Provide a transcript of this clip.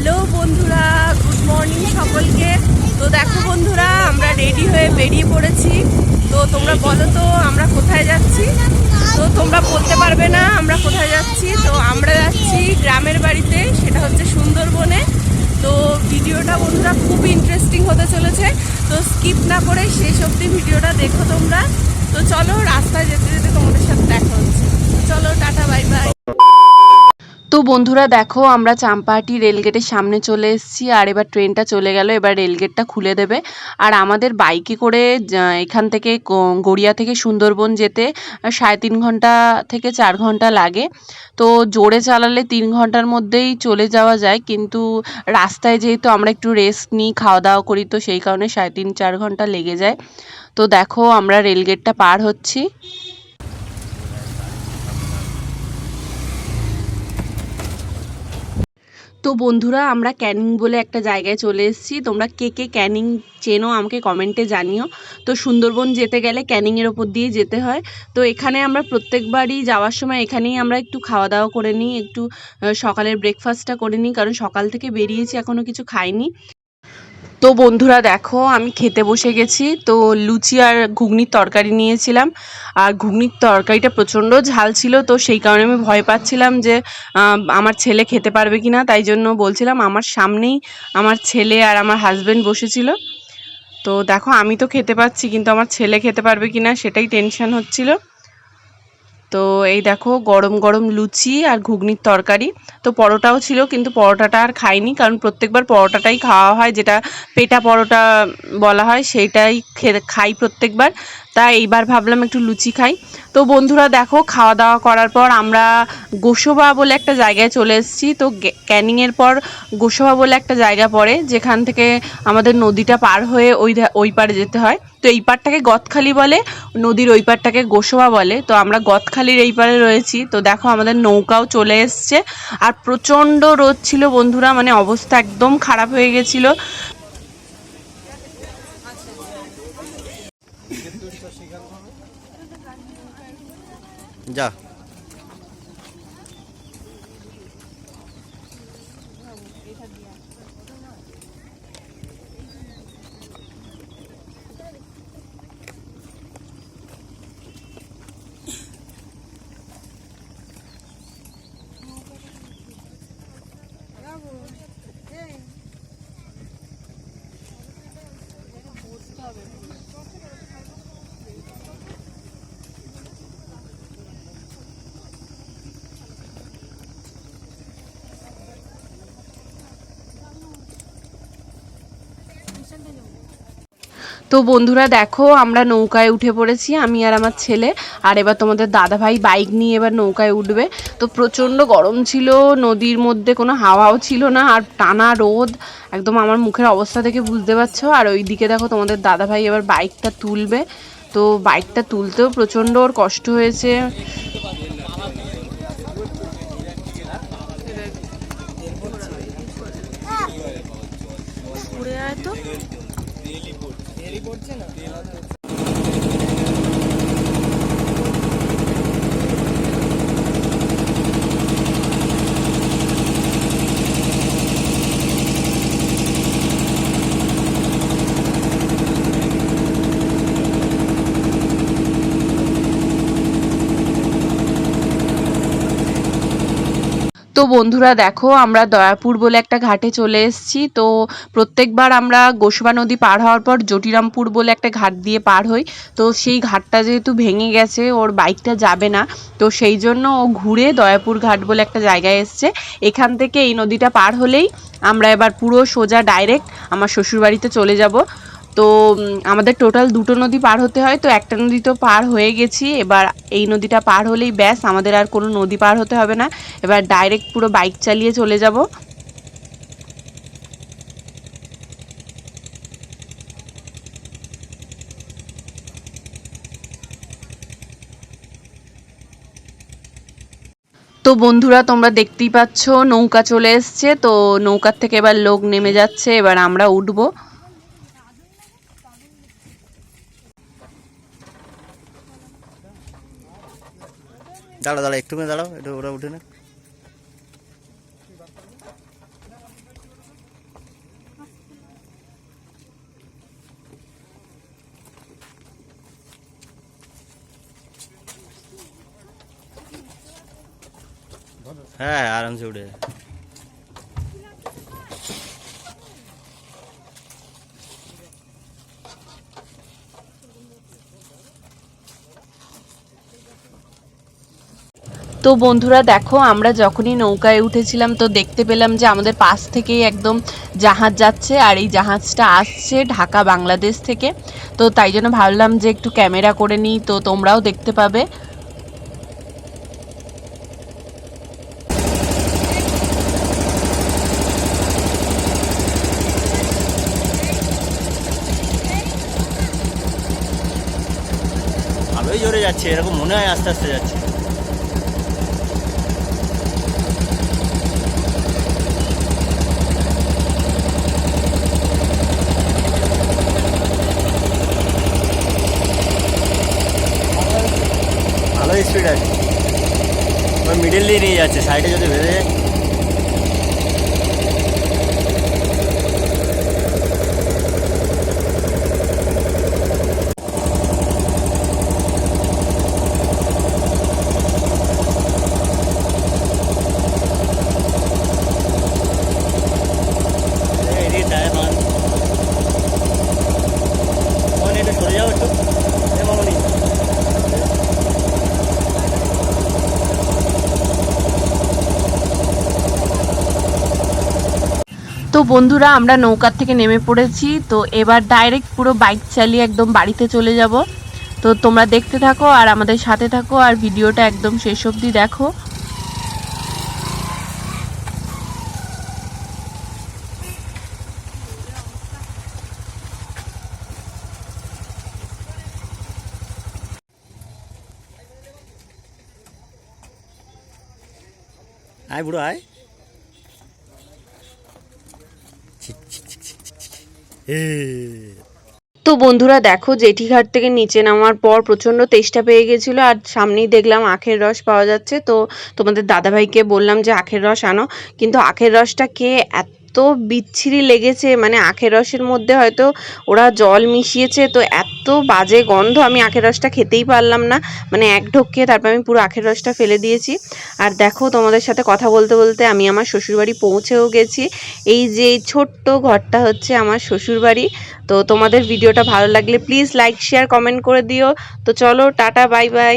Hello বন্ধুরা, good morning সকলকে। তো দেখো বন্ধুরা, আমরা রেডি হয়ে বেরিয়ে পড়েছি। তো তোমরা বলো তো আমরা কোথায় যাচ্ছি? তো তোমরা বলতে পারবে না আমরা কোথায় যাচ্ছি। তো আমরা যাচ্ছি গ্রামের বাড়িতে, সেটা হচ্ছে সুন্দরবনে। তো ভিডিওটা বন্ধুরা খুব ইন্টারেস্টিং হতে চলেছে, তো স্কিপ না করে শেষ অবধি ভিডিওটা দেখো তোমরা। তো চলো, রাস্তায় যেতে যেতে তোমাদের সাথে দেখা হচ্ছে। চলো, টাটা, বাই বাই। তো বন্ধুরা দেখো, আমরা চাম্পাহাটি রেলগেটের সামনে চলে এসেছি, আর এবার ট্রেনটা চলে গেল। এবার রেলগেটটা খুলে দেবে। আর আমাদের বাইকে করে এখান থেকে গড়িয়া থেকে সুন্দরবন যেতে 3.5 ঘন্টা থেকে 4 ঘন্টা লাগে। তো জোরে চালালে 3 ঘন্টার মধ্যেই চলে যাওয়া যায়, কিন্তু রাস্তায় যেহেতু আমরা একটু রেস্ট নিই, খাওয়া দাওয়া করি, তো সেই কারণে 3.5-4 ঘন্টা লেগে যায়। তো দেখো, আমরা রেলগেটটা পার হচ্ছি। তো বন্ধুরা, আমরা ক্যানিং বলে একটা জায়গায় চলে এসেছি। তোমরা কে কে ক্যানিং চেনো আমাকে কমেন্টে জানিও। তো সুন্দরবন যেতে গেলে ক্যানিংয়ের ওপর দিয়ে যেতে হয়। তো এখানে আমরা প্রত্যেকবারই যাওয়ার সময় এখানেই আমরা একটু খাওয়া দাওয়া করে নিই, একটু সকালের ব্রেকফাস্টটা করে নিই, কারণ সকাল থেকে বেরিয়েছি, এখনও কিছু খাইনি। তো বন্ধুরা দেখো, আমি খেতে বসে গেছি। তো লুচি আর ঘুগনির তরকারি নিয়েছিলাম, আর ঘুগনির তরকারিটা প্রচণ্ড ঝাল ছিল। তো সেই কারণে আমি ভয় পাচ্ছিলাম যে আমার ছেলে খেতে পারবে কি না, তাই জন্য বলছিলাম। আমার সামনেই আমার ছেলে আর আমার হাজব্যান্ড বসেছিল। তো দেখো, আমি তো খেতে পাচ্ছি, কিন্তু আমার ছেলে খেতে পারবে কি না সেটাই টেনশন হচ্ছিল। তো এই দেখো, গরম গরম লুচি আর ঘুগনির তরকারি। তো পরোটাও ছিল, কিন্তু পরোটাটা আর খাইনি, কারণ প্রত্যেকবার পরোটাটাই খাওয়া হয়, যেটা পেটা পরোটা বলা হয়, সেইটাই খাই প্রত্যেকবার। তাই এইবার ভাবলাম একটু লুচি খাই। তো বন্ধুরা দেখো, খাওয়া দাওয়া করার পর আমরা গোসবা বলে একটা জায়গায় চলে এসেছি। তো ক্যানিংয়ের পর গোসবা বলে একটা জায়গা পড়ে, যেখান থেকে আমাদের নদীটা পার হয়ে ওই পারে যেতে হয়। তো এই পারটাকে গদখালি বলে, নদীর ওই পারটাকে গোসবা বলে। তো আমরা গদখালির এই পারে রয়েছি। তো দেখো, আমাদের নৌকাও চলে এসছে, আর প্রচণ্ড রোদ ছিল বন্ধুরা, মানে অবস্থা একদম খারাপ হয়ে গেছিল। যা তো বন্ধুরা দেখো, আমরা নৌকায় উঠে পড়েছি, আমি আর আমার ছেলে। আর এবার তোমাদের দাদাভাই বাইক নিয়ে এবার নৌকায় উঠবে। তো প্রচণ্ড গরম ছিল, নদীর মধ্যে কোনো হাওয়াও ছিল না, আর টানা রোদ, একদম আমার মুখের অবস্থা থেকে বুঝতে পারছো। আর ওইদিকে দেখো, তোমাদের দাদাভাই এবার বাইকটা তুলবে। তো বাইকটা তুলতেও প্রচণ্ড ওর কষ্ট হয়েছে। ঘুরে আয় তো। তো বন্ধুরা দেখো, আমরা দয়াপুর বলে একটা ঘাটে চলে এসেছি। তো প্রত্যেকবার আমরা গোসবা নদী পার হওয়ার পর জটিরামপুর বলে একটা ঘাট দিয়ে পার হই। তো সেই ঘাটটা যেহেতু ভেঙে গেছে, ওর বাইকটা যাবে না, তো সেই জন্য ও ঘুরে দয়াপুর ঘাট বলে একটা জায়গায় এসছে। এখান থেকে এই নদীটা পার হলেই আমরা এবার পুরো সোজা ডাইরেক্ট আমার শ্বশুরবাড়িতে চলে যাব। তো আমাদের টোটাল 2টো নদী পার হতে হয়। তো একটা নদী তো পার হয়ে গেছি, এবার এই নদীটা পার হলেই ব্যাস, আমাদের আর কোনো নদী পার হতে হবে না। এবার ডাইরেক্ট পুরো বাইক চালিয়ে চলে যাব। তো বন্ধুরা, তোমরা দেখতেই পাচ্ছ নৌকা চলে এসছে। তো নৌকার থেকে এবার লোক নেমে যাচ্ছে, এবার আমরা উঠবো। দাঁড়া দাঁড়া একটুখানি দাঁড়াও, একটু ওরা উঠে না। হ্যাঁ আরামসে উঠে যা। তো বন্ধুরা দেখো, আমরা যখনই নৌকায় উঠেছিলাম তো দেখতে পেলাম যে আমাদের পাশ থেকেই একদম জাহাজ যাচ্ছে, আর এই জাহাজটা আসছে ঢাকা বাংলাদেশ থেকে। তো তাই জন্য ভাবলাম যে একটু ক্যামেরা করে নিই, তো তোমরাও দেখতে পাবে। ভালোই জোরে যাচ্ছে, এরকম মনে হয় আস্তে আস্তে যাচ্ছে। ভালো স্পিড আছে, ওই মিডিল দিয়ে নিয়ে যাচ্ছে, সাইডে যদি বেঁধে যায়। এদিকে টায়ার বাঁধ। মামনি একটু সরে যাও একটু, মামনি। তো বন্ধুরা আমরা নৌকার থেকে নেমে পড়েছি, তো এবার ডাইরেক্ট পুরো বাইক চালিয়ে একদম বাড়িতে চলে যাব। তো তোমরা দেখতে থাকো আর আমাদের সাথে থাকো, আর ভিডিওটা একদম শেষ অবধি দেখো। আয় বুড়ো আয়। তো বন্ধুরা দেখো, জেঠিঘাট থেকে নিচে নামার পর প্রচণ্ড তেষ্টা পেয়ে গেছিলো, আর সামনেই দেখলাম আখের রস পাওয়া যাচ্ছে। তো তোমাদের দাদাভাইকে বললাম যে আখের রস আনো, কিন্তু আখের রসটা খেয়ে এত বিচ্ছিরি লেগেছে, মানে আখের রসের মধ্যে হয়তো ওরা জল মিশিয়েছে, তো এত বাজে গন্ধ, আমি আখের রসটা খেতেই পারলাম না। মানে এক ঢোক খেয়ে তারপর আমি পুরো আখের রসটা ফেলে দিয়েছি। আর দেখো, তোমাদের সাথে কথা বলতে বলতে আমি আমার শ্বশুরবাড়ি পৌঁছেও গেছি। এই যে ছোট্ট ঘরটা হচ্ছে আমার শ্বশুরবাড়ি। তো তোমাদের ভিডিওটা ভালো লাগলে প্লিজ লাইক শেয়ার কমেন্ট করে দিও। তো চলো, টাটা, বাই বাই।